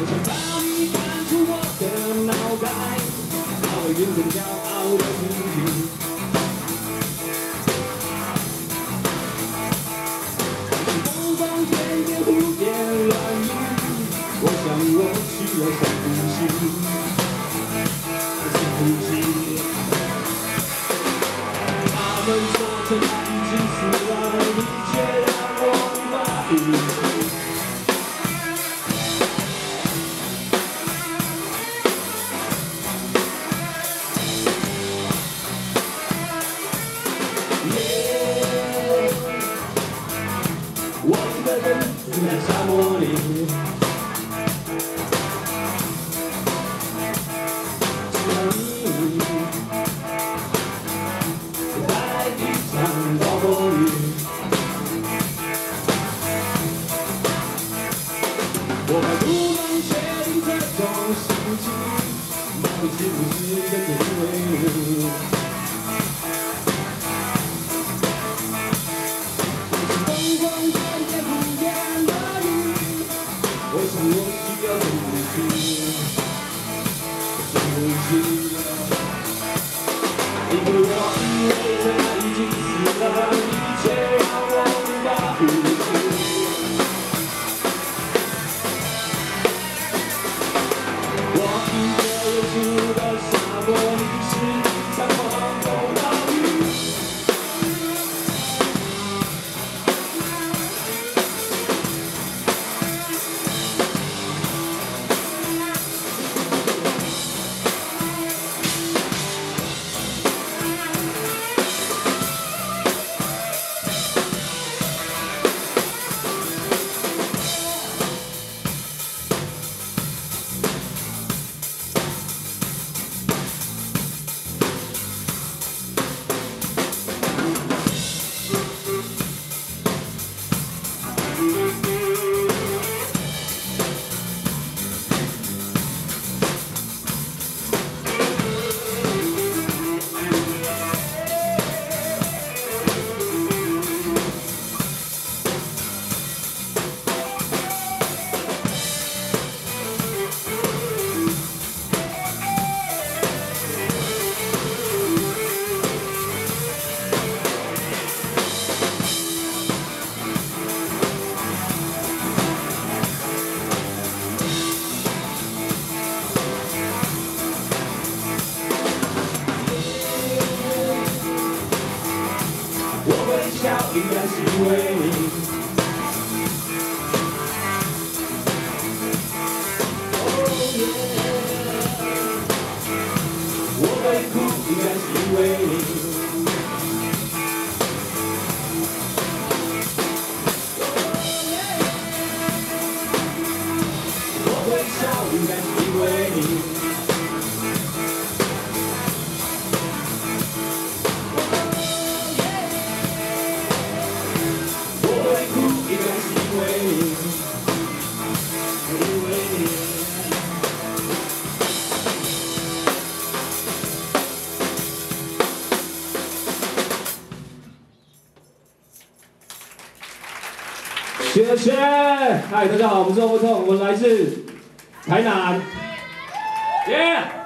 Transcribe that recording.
我想把你赶出我的脑袋，把我原本骄傲的心情。风风点点胡言乱语，我想我需要深呼吸，深呼吸。他们说他已经死了，你却让我无法呼吸。 我一个人住在沙漠里，只有你在一场暴风雨。我还不能确定这种心情，到底是不是真的因为你？ 我需要深呼吸，深呼吸。因为我以为他已经死了，你却让我无法呼吸。我一个人住的沙漠里是一场狂风暴雨。 应该是因为你，我会哭，应该是因为你，我会笑，应该是因为你。 谢谢，嗨，大家好，我们是 Overtone，我们来自台南，耶。